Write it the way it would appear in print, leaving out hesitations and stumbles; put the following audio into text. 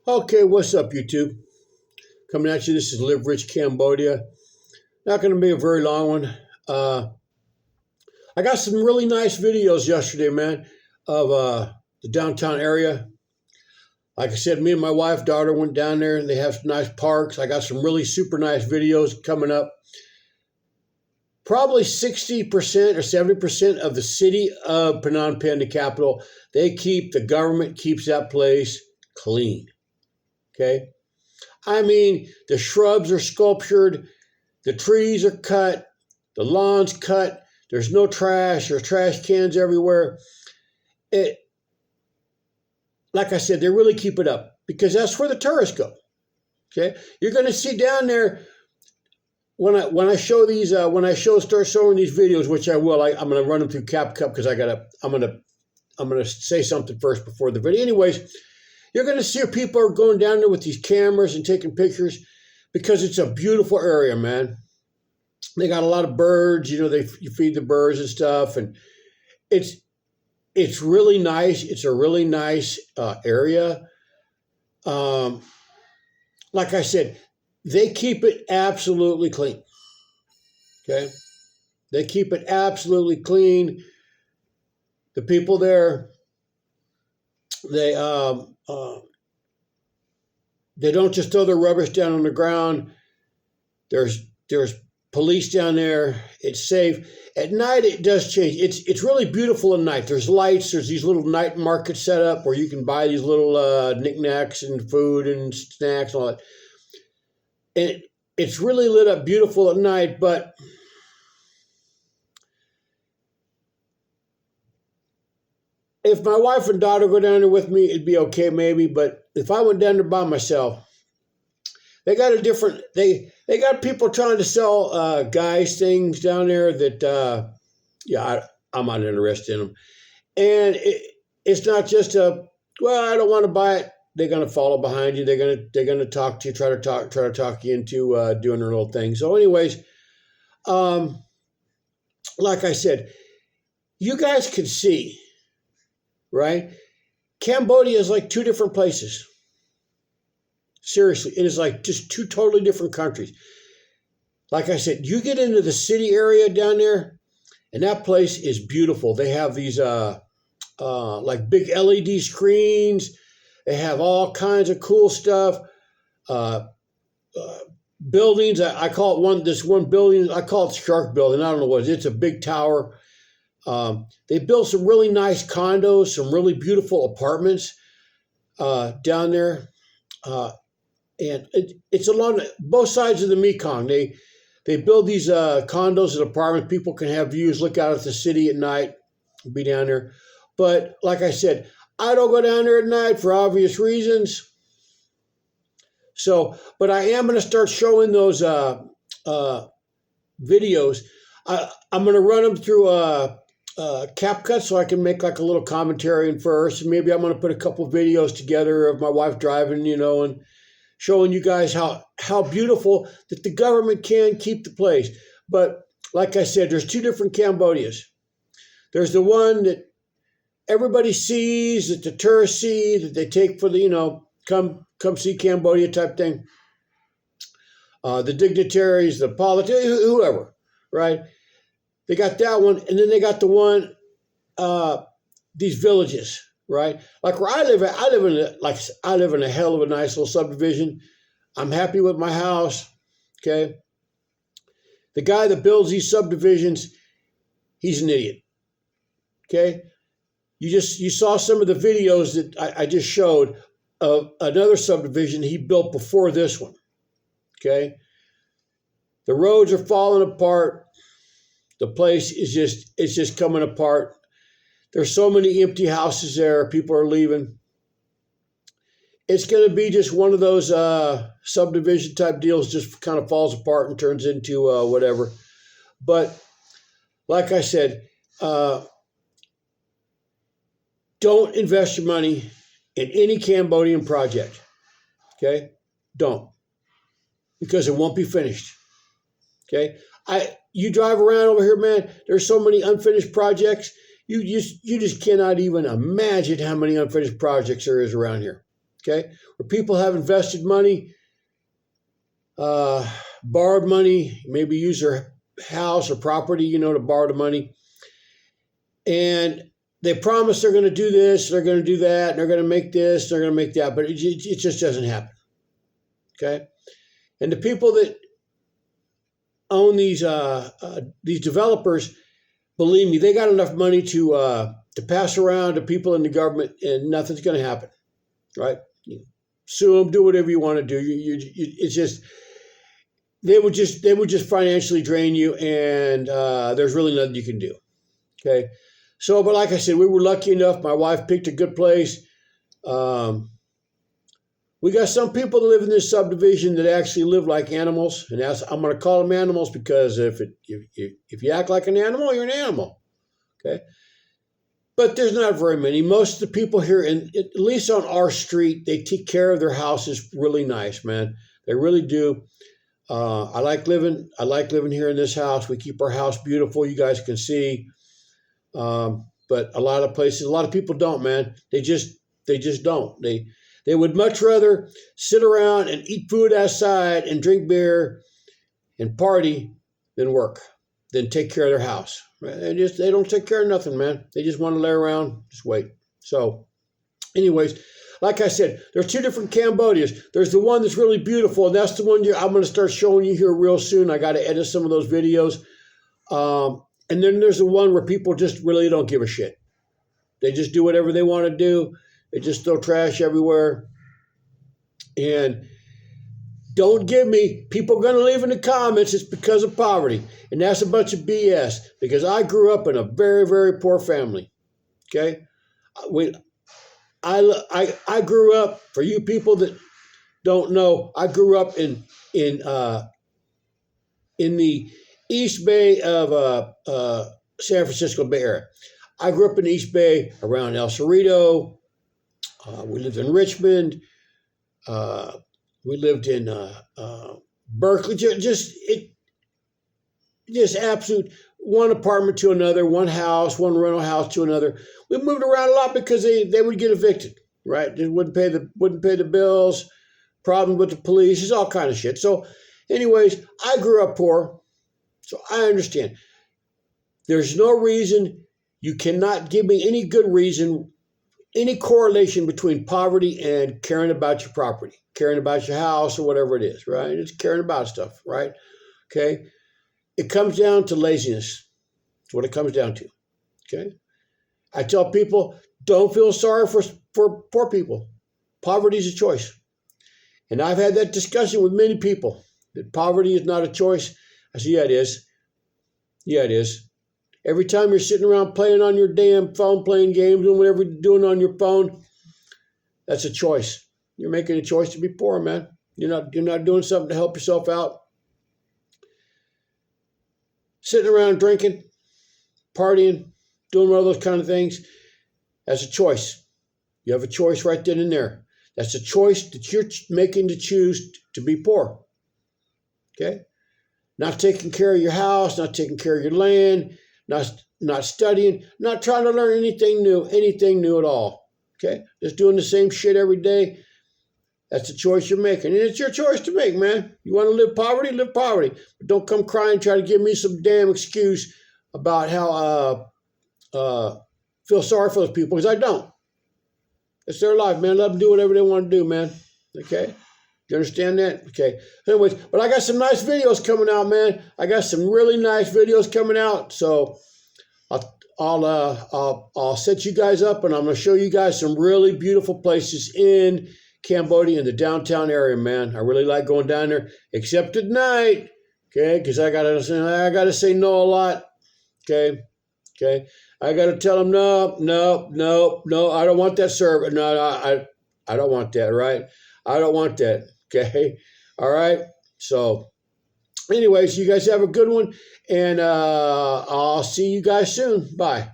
Okay, what's up, YouTube? Coming at you. This is Live Rich Cambodia. Not going to be a very long one. I got some really nice videos yesterday, man, of the downtown area. Like I said, me and my wife, daughter went down there, and they have some nice parks. I got some really super nice videos coming up. Probably 60% or 70% of the city of Phnom Penh, the capital, the government keeps that place clean. Okay. I mean, the shrubs are sculptured, the trees are cut, the lawn's cut, there's no trash, there's trash cans everywhere. It, like I said, they really keep it up because that's where the tourists go. Okay, you're going to see down there when I show these start showing these videos, which I will. I'm going to run them through CapCut because I'm going to say something first before the video. Anyways, you're going to see people are going down there with these cameras and taking pictures because it's a beautiful area, man. They got a lot of birds, you feed the birds and stuff, and it's really nice. It's a really nice area. Like I said, they keep it absolutely clean. Okay, they keep it absolutely clean. The people there, they don't just throw their rubbish down on the ground. There's police down there. It's safe. At night, it does change. It's really beautiful at night. There's lights. There's these little night markets set up where you can buy these little knickknacks and food and snacks and all that. And it's really lit up beautiful at night, but if my wife and daughter go down there with me, it'd be okay maybe. But if I went down there by myself, they got they got people trying to sell guys things down there that, I'm not interested in them. And it's not just I don't want to buy it. They're going to follow behind you. They're going to talk to you, try to talk you into doing their little thing. So anyways, like I said, you guys can see, right? Cambodia is like two different places. Seriously, it is like just two totally different countries. Like I said, you get into the city area down there, and that place is beautiful. They have these like big LED screens. They have all kinds of cool stuff. Buildings. I call it this one building. I call it Shark Building. I don't know what it is. It's a big tower. They built some really nice condos, some really beautiful apartments down there. And it's along both sides of the Mekong. They build these condos and apartments. People can have views, look out at the city at night, be down there. But like I said, I don't go down there at night for obvious reasons. So, but I am going to start showing those videos. I'm going to run them through CapCut so I can make like a little commentary in first. And maybe I'm going to put a couple videos together of my wife driving, and showing you guys how beautiful that the government can keep the place. But like I said, there's two different Cambodias. There's the one that everybody sees, that the tourists see, that they take for the, come see Cambodia type thing. The dignitaries, the politicians, whoever, right? They got that one. And then they got the one, these villages, right? Like where I live in a hell of a nice little subdivision. I'm happy with my house. Okay. The guy that builds these subdivisions, he's an idiot. Okay. You saw some of the videos that I just showed of another subdivision he built before this one. Okay. The roads are falling apart. The place is just coming apart. There's so many empty houses there. People are leaving. It's going to be just one of those subdivision type deals, just kind of falls apart and turns into whatever. But like I said, don't invest your money in any Cambodian project. Okay? Don't. Because it won't be finished. Okay? You drive around over here, man, there's so many unfinished projects. You just cannot even imagine how many unfinished projects there is around here. okay, where people have invested money, borrowed money, maybe use their house or property, to borrow the money. And they promise they're going to do this, they're going to do that, and they're going to make this, they're going to make that, but it just doesn't happen. Okay? And the people that own these developers, believe me, they got enough money to pass around to people in the government, and nothing's going to happen. Right? Sue them, do whatever you want to do. It's just they would just financially drain you, and there's really nothing you can do. Okay. So, but like I said, we were lucky enough. My wife picked a good place. We got some people that live in this subdivision that actually live like animals, and I'm going to call them animals because if you act like an animal, you're an animal. Okay. But there's not very many. Most of the people here, at least on our street, they take care of their houses really nice, man. They really do. I like living here in this house. We keep our house beautiful. You guys can see. But a lot of places, a lot of people don't, man. They just don't. They would much rather sit around and eat food outside and drink beer and party than work, than take care of their house. They don't take care of nothing, man. They just want to lay around, just wait. So anyways, like I said, there's two different Cambodias. There's the one that's really beautiful, and that's the one I'm going to start showing you here real soon. I got to edit some of those videos. And then there's the one where people just really don't give a shit. They just do whatever they want to do. They just throw trash everywhere. And don't give me, people are going to leave in the comments, it's because of poverty. And that's a bunch of BS, because I grew up in a very, very poor family. Okay? I grew up, for you people that don't know, I grew up in the East Bay of San Francisco Bay Area. I grew up in the East Bay around El Cerrito. We lived in Richmond. We lived in Berkeley. Just absolute one apartment to another, one house, one rental house to another. We moved around a lot because they would get evicted, right? They wouldn't pay the bills. Problem with the police. It's all kind of shit. So, anyways, I grew up poor. So I understand. There's no reason, you cannot give me any good reason, any correlation between poverty and caring about your property, caring about your house or whatever it is, right? It's caring about stuff, right? Okay. It comes down to laziness. That's what it comes down to. Okay. I tell people, don't feel sorry for poor people. Poverty is a choice. And I've had that discussion with many people, that poverty is not a choice. I said, yeah, it is. Yeah, it is. Every time you're sitting around playing on your damn phone, playing games, doing whatever you're doing on your phone, that's a choice. You're making a choice to be poor, man. You're not doing something to help yourself out. Sitting around drinking, partying, doing all those kind of things, that's a choice. You have a choice right then and there. That's a choice that you're making to choose to be poor. Okay? Not taking care of your house, not taking care of your land, not studying, not trying to learn anything new at all. Okay? Just doing the same shit every day. That's a choice you're making. And it's your choice to make, man. You want to live poverty? Live poverty. But don't come crying, try to give me some damn excuse about how feel sorry for those people, because I don't. It's their life, man. Let them do whatever they want to do, man. Okay? You understand that? Okay. Anyways, but I got some nice videos coming out, man. I got some really nice videos coming out. So I'll set you guys up, and I'm going to show you guys some really beautiful places in Cambodia, in the downtown area, man. I really like going down there, except at night. Okay, because I gotta say no a lot. Okay. I gotta tell them no. I don't want that service. No, I don't want that. Right? I don't want that. Okay. All right. So, anyways, you guys have a good one, and I'll see you guys soon. Bye.